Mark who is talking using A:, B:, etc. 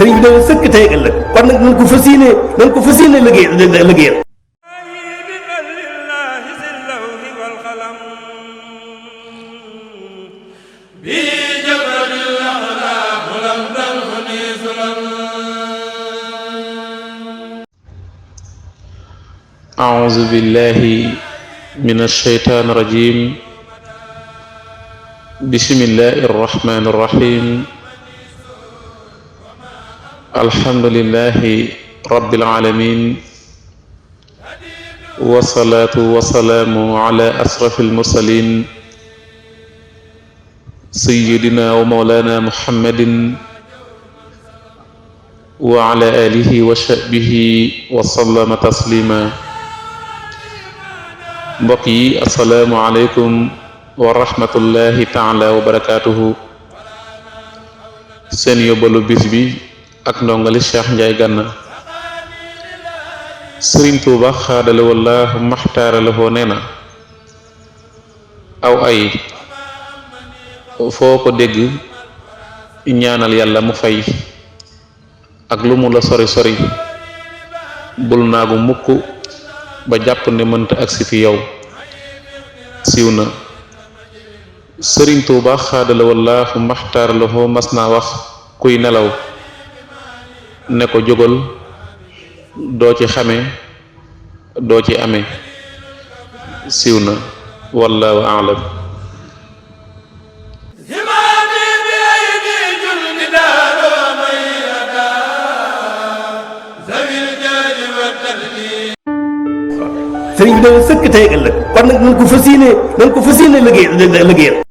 A: sëriñ bi dañu sëkk tey ak ëllëg kon nag nañ ko fas yéene liggéeyal
B: أعوذ بالله من الشيطان الرجيم بسم الله الرحمن الرحيم الحمد لله رب العالمين والصلاة والسلام على أشرف المرسلين سيدنا ومولانا محمد وعلى آله وصحبه وسلم تسليما mbokk yi asalaamualeykum wa rahmatullahi taala wa barakaatuhu seen yóbbalu bis bi ak ndongali Cheikh Ndiaye Gana Sëriñ Tuuba xaadale wallaahu maxtaara la foo nee na aw ay foo ko dégg ñaanal yàlla mu fay ak lu mu la sori sori bul naagu mukk ba jàpp ne mënta agsi fi yow siiw na Sëriñ Tuuba xaadala wallaahu maxtaar la foo mas naa wax kuy nelaw ne ko jógal doo ci xame doo ci amee siiw na wallaahu a'lam.
A: sëriñ bi dañu sëkk tey ak ëllëg kon nag nañ ko fas yéene liggéeyal